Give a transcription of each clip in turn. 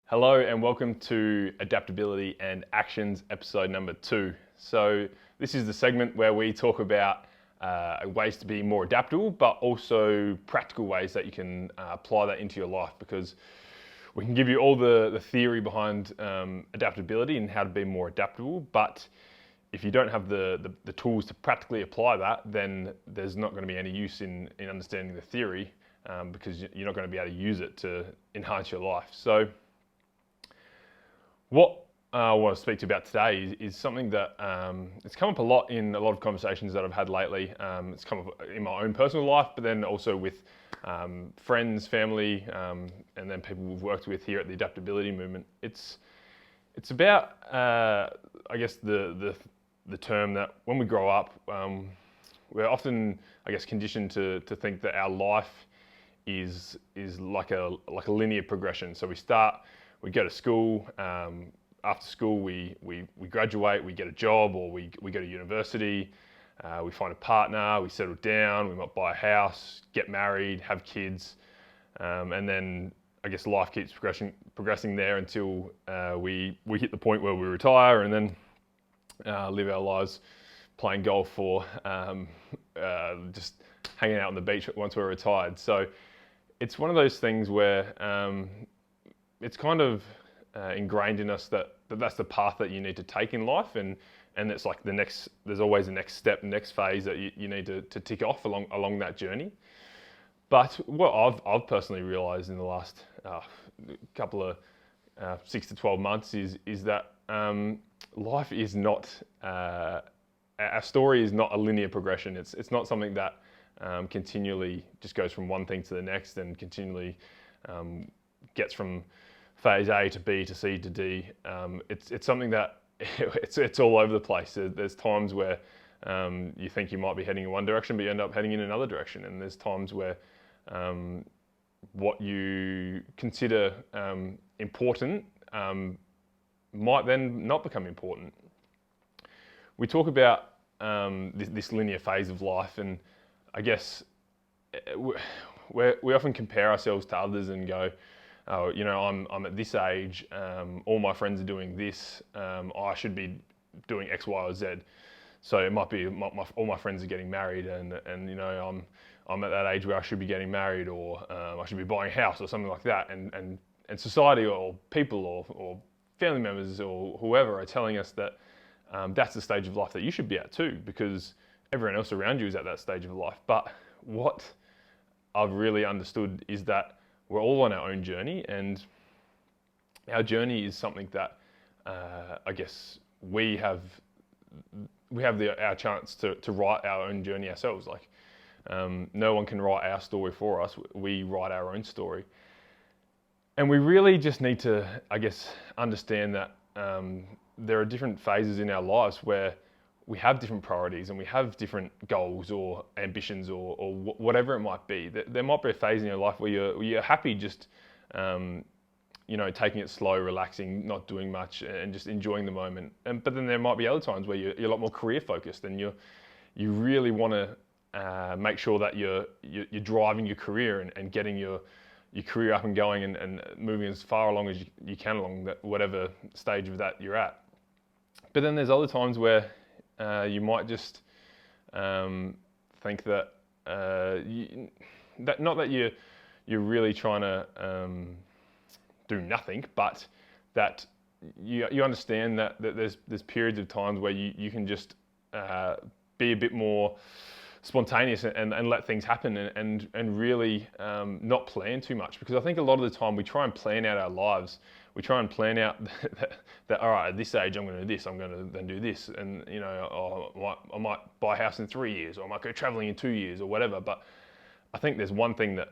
Hello and welcome to Adaptability and Actions episode number 2. So this is the segment where we talk about ways to be more adaptable, but also practical ways that you can apply that into your life, because we can give you all the theory behind adaptability and how to be more adaptable, but if you don't have the tools to practically apply that, then there's not going to be any use in understanding the theory, because you're not going to be able to use it to enhance your life. So what I want to speak to you about today is something that it's come up a lot in a lot of conversations that I've had lately. It's come up in my own personal life, but then also with friends, family, and then people we've worked with here at the Adaptability Movement. It's about, I guess, the term that when we grow up, we're often, I guess, conditioned to think that our life is like a linear progression. So we go to school. After school, we graduate, we get a job, or we go to university. We find a partner, we settle down, we might buy a house, get married, have kids, and then I guess life keeps progressing there until we hit the point where we retire, and then live our lives playing golf or just hanging out on the beach once we're retired. So it's one of those things where it's kind of ingrained in us that that's the path that you need to take in life, and it's like there's always the next step, next phase that you need to tick off along that journey. But what I've personally realized in the last couple of 6 to 12 months is that life is not, our story is not a linear progression. It's not something that continually just goes from one thing to the next and continually gets from phase A to B to C to D. It's something that it's all over the place. There's times where you think you might be heading in one direction, but you end up heading in another direction. And there's times where what you consider important might then not become important. We talk about this linear phase of life, and I guess we often compare ourselves to others and go, oh, I'm at this age, all my friends are doing this, I should be doing X, Y, or Z. So it might be all my friends are getting married, and I'm at that age where I should be getting married, or I should be buying a house or something like that. And society or people or family members or whoever are telling us that that's the stage of life that you should be at too, because everyone else around you is at that stage of life. But what I've really understood is that we're all on our own journey, and our journey is something that I guess we have our chance to write our own journey ourselves. Like no one can write our story for us. We write our own story, and we really just need to, I guess, understand that there are different phases in our lives where we have different priorities and we have different goals or ambitions or whatever it might be. There might be a phase in your life where you're happy just taking it slow, relaxing, not doing much, and just enjoying the moment. But then there might be other times where you're a lot more career focused, and you really want to make sure that you're driving your career and getting your career up and going and moving as far along as you can along whatever stage of that you're at. But then there's other times where you might just think that not that you're really trying to do nothing, but that you understand that there's periods of times where you can just be a bit more spontaneous and let things happen and really not plan too much. Because I think a lot of the time we try and plan out our lives. We try and plan out that all right, at this age I'm going to do this, I'm going to then do this, and I might buy a house in 3 years, or I might go traveling in 2 years, or whatever. But I think there's one thing that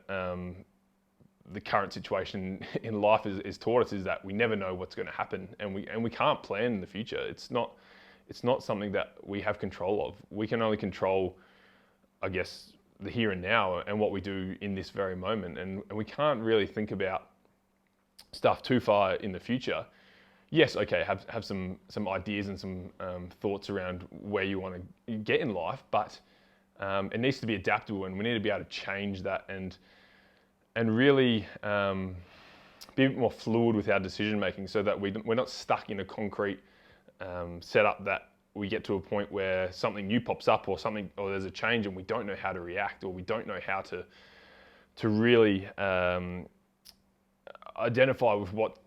the current situation in life is taught us, is that we never know what's going to happen, and we can't plan in the future. It's not something that we have control of. We can only control, I guess, the here and now and what we do in this very moment, and we can't really think about stuff too far in the future. Yes, okay, have some ideas and some thoughts around where you want to get in life, but it needs to be adaptable, and we need to be able to change that and really be a bit more fluid with our decision making, so that we're not stuck in a concrete setup that we get to a point where something new pops up or there's a change and we don't know how to react, or we don't know how to really identify with what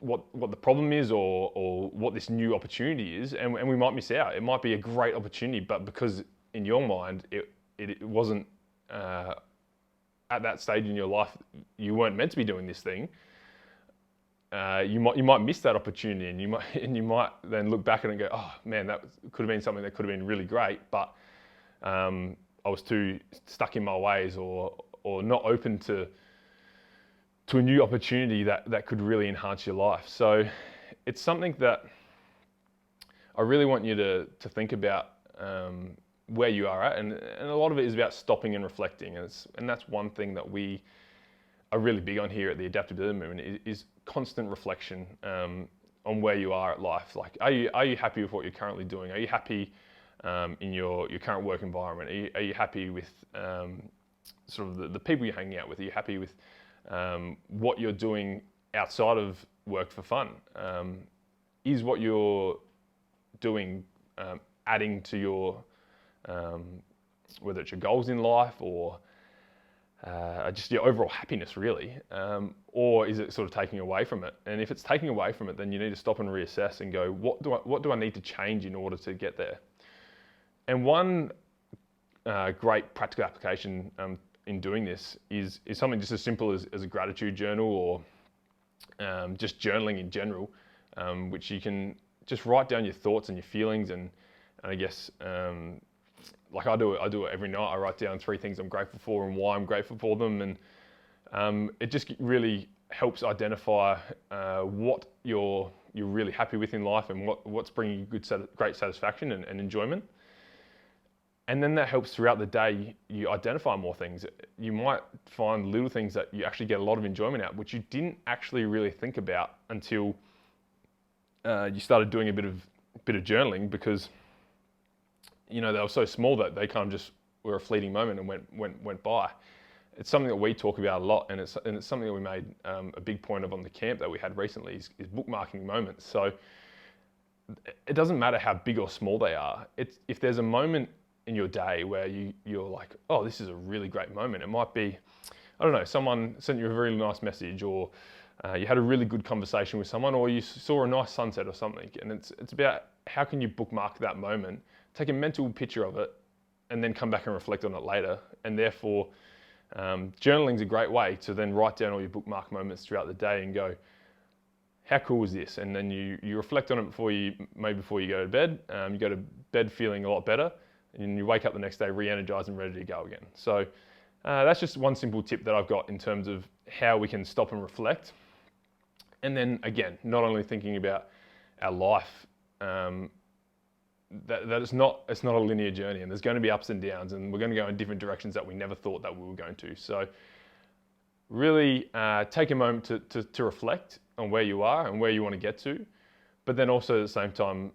the problem is, or what this new opportunity is, and we might miss out. It might be a great opportunity, but because in your mind it wasn't at that stage in your life, you weren't meant to be doing this thing. You might miss that opportunity, and you might then look back at it and go, oh man, that could have been something that could have been really great, but I was too stuck in my ways, or not open to a new opportunity that could really enhance your life. So it's something that I really want you to think about, where you are at, and a lot of it is about stopping and reflecting, and that's one thing that we are really big on here at the Adaptability Movement is constant reflection on where you are at life. Like, are you happy with what you're currently doing? Are you happy in your current work environment? Are you happy with sort of the people you're hanging out with? Are you happy with what you're doing outside of work for fun? Is what you're doing adding to your whether it's your goals in life, or just your overall happiness, really, or is it sort of taking away from it? And if it's taking away from it, then you need to stop and reassess and go, what do I need to change in order to get there? And one great practical application in doing this is something just as simple as a gratitude journal, or just journaling in general, which you can just write down your thoughts and your feelings, and I guess like I do it every night. I write down 3 things I'm grateful for and why I'm grateful for them, and it just really helps identify what you're really happy with in life, and what's bringing you great satisfaction and enjoyment. And then that helps throughout the day. You identify more things. You might find little things that you actually get a lot of enjoyment out, which you didn't actually really think about until you started doing a bit of journaling, because they were so small that they kind of just were a fleeting moment and went by. It's something that we talk about a lot, and it's something that we made a big point of on the camp that we had recently is bookmarking moments. So it doesn't matter how big or small they are. If there's a moment in your day where you're like, oh, this is a really great moment. It might be, I don't know, someone sent you a very nice message, or you had a really good conversation with someone, or you saw a nice sunset or something. And it's about how can you bookmark that moment, take a mental picture of it, and then come back and reflect on it later. And therefore, journaling is a great way to then write down all your bookmark moments throughout the day and go, how cool was this? And then you reflect on it before you go to bed. You go to bed feeling a lot better, and you wake up the next day re-energized and ready to go again. So that's just one simple tip that I've got in terms of how we can stop and reflect. And then again, not only thinking about our life, that it's not a linear journey, and there's going to be ups and downs, and we're going to go in different directions that we never thought that we were going to. So really take a moment to reflect on where you are and where you want to get to, but then also at the same time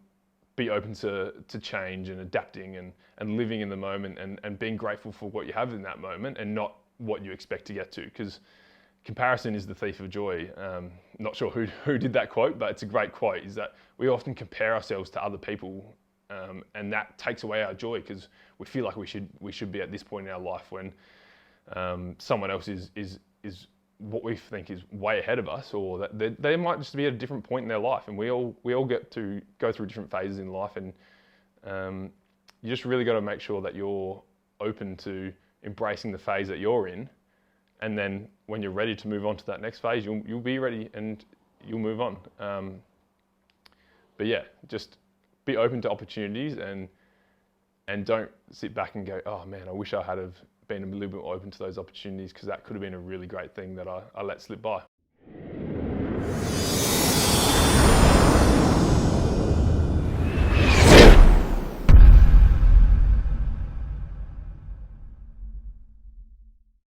be open to change and adapting and living in the moment, and being grateful for what you have in that moment and not what you expect to get to, because comparison is the thief of joy. Not sure who did that quote, but it's a great quote, is that we often compare ourselves to other people, and that takes away our joy, because we feel like we should be at this point in our life when someone else is what we think is way ahead of us, or that they might just be at a different point in their life, and we all get to go through different phases in life, and you just really got to make sure that you're open to embracing the phase that you're in, and then when you're ready to move on to that next phase, you'll be ready and you'll move on. But yeah, just be open to opportunities, and don't sit back and go, oh man, I wish I had have been a little bit more open to those opportunities, because that could have been a really great thing that I let slip by.